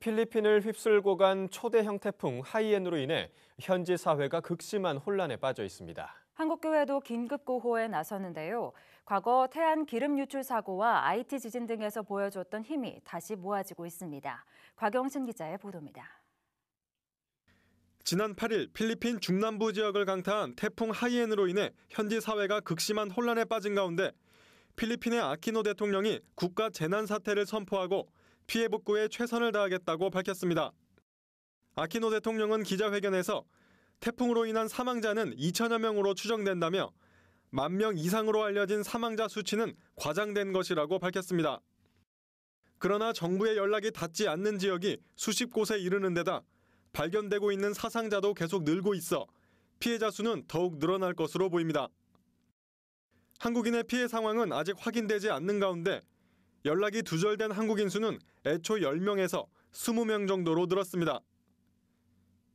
필리핀을 휩쓸고 간 초대형 태풍 하이엔으로 인해 현지 사회가 극심한 혼란에 빠져 있습니다. 한국교회도 긴급 구호에 나섰는데요. 과거 태안 기름 유출 사고와 IT 지진 등에서 보여줬던 힘이 다시 모아지고 있습니다. 곽영신 기자의 보도입니다. 지난 8일 필리핀 중남부 지역을 강타한 태풍 하이엔으로 인해 현지 사회가 극심한 혼란에 빠진 가운데 필리핀의 아키노 대통령이 국가 재난 사태를 선포하고 피해 복구에 최선을 다하겠다고 밝혔습니다. 아키노 대통령은 기자회견에서 태풍으로 인한 사망자는 2천여 명으로 추정된다며 10,000명 이상으로 알려진 사망자 수치는 과장된 것이라고 밝혔습니다. 그러나 정부의 연락이 닿지 않는 지역이 수십 곳에 이르는 데다 발견되고 있는 사상자도 계속 늘고 있어 피해자 수는 더욱 늘어날 것으로 보입니다. 한국인의 피해 상황은 아직 확인되지 않는 가운데 연락이 두절된 한국인 수는 애초 10명에서 20명 정도로 늘었습니다.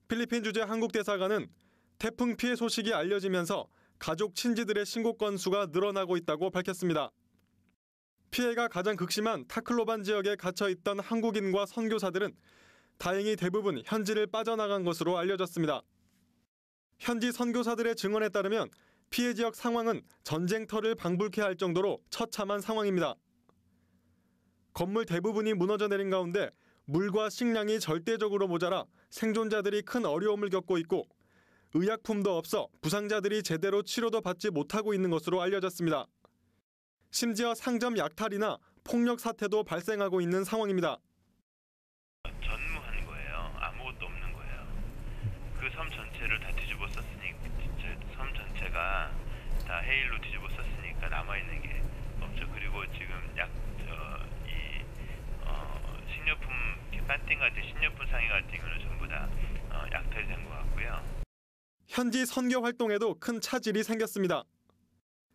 필리핀 주재 한국 대사관은 태풍 피해 소식이 알려지면서 가족 친지들의 신고 건수가 늘어나고 있다고 밝혔습니다. 피해가 가장 극심한 타클로반 지역에 갇혀 있던 한국인과 선교사들은 다행히 대부분 현지를 빠져나간 것으로 알려졌습니다. 현지 선교사들의 증언에 따르면 피해 지역 상황은 전쟁터를 방불케 할 정도로 처참한 상황입니다. 건물 대부분이 무너져 내린 가운데 물과 식량이 절대적으로 모자라 생존자들이 큰 어려움을 겪고 있고 의약품도 없어 부상자들이 제대로 치료도 받지 못하고 있는 것으로 알려졌습니다. 심지어 상점 약탈이나 폭력 사태도 발생하고 있는 상황입니다. 전무한 거예요. 아무것도 없는 거예요. 그 섬 전체를 다 뒤집어 썼으니까 섬 전체가 다 해일로 뒤집어 썼으니까 남아있는 게 없죠. 그리고 지금 식료품 빤팅 같은 식료품 상해 같은 경우는 전부 다 약탈이 된 것 같고요. 현지 선교 활동에도 큰 차질이 생겼습니다.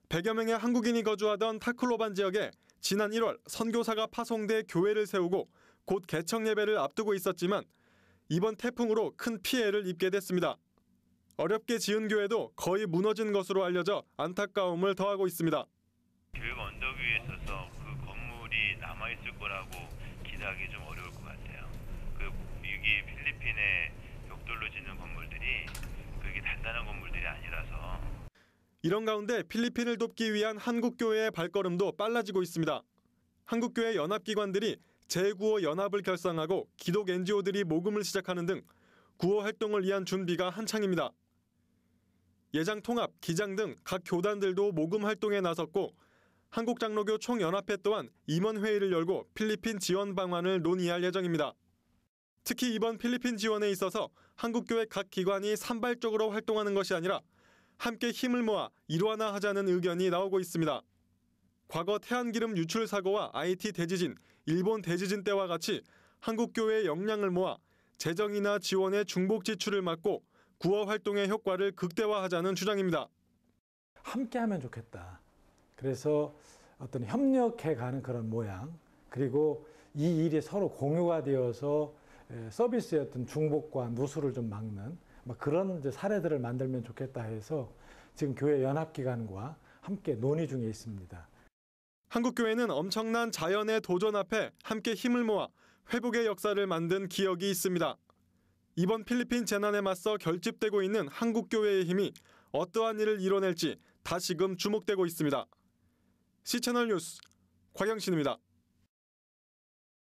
100여 명의 한국인이 거주하던 타클로반 지역에 지난 1월 선교사가 파송돼 교회를 세우고 곧 개청 예배를 앞두고 있었지만 이번 태풍으로 큰 피해를 입게 됐습니다. 어렵게 지은 교회도 거의 무너진 것으로 알려져 안타까움을 더하고 있습니다. 교회가 언덕 위에 있어서 그 건물이 남아있을 거라고 기대하기 좀 어려울 것 같아요. 이게 필리핀의 벽돌로 짓는 건물들이 그게 단단한 건물들이 아니라서. 이런 가운데 필리핀을 돕기 위한 한국교회의 발걸음도 빨라지고 있습니다. 한국교회 연합기관들이 제9호 연합을 결성하고 기독 NGO들이 모금을 시작하는 등 구호 활동을 위한 준비가 한창입니다. 예장 통합, 기장 등 각 교단들도 모금 활동에 나섰고 한국장로교 총연합회 또한 임원회의를 열고 필리핀 지원 방안을 논의할 예정입니다. 특히 이번 필리핀 지원에 있어서 한국교회 각 기관이 산발적으로 활동하는 것이 아니라 함께 힘을 모아 일원화하자는 의견이 나오고 있습니다. 과거 태안기름 유출 사고와 IT 대지진, 일본 대지진 때와 같이 한국교회의 역량을 모아 재정이나 지원의 중복 지출을 막고 구호 활동의 효과를 극대화하자는 주장입니다. 함께하면 좋겠다. 그래서 어떤 협력해가는 그런 모양, 그리고 이 일이 서로 공유가 되어서 서비스의 어떤 중복과 누수를 좀 막는 그런 이제 사례들을 만들면 좋겠다 해서 지금 교회 연합기관과 함께 논의 중에 있습니다. 한국교회는 엄청난 자연의 도전 앞에 함께 힘을 모아 회복의 역사를 만든 기억이 있습니다. 이번 필리핀 재난에 맞서 결집되고 있는 한국교회의 힘이 어떠한 일을 이뤄낼지 다시금 주목되고 있습니다. C채널 뉴스 곽영신입니다.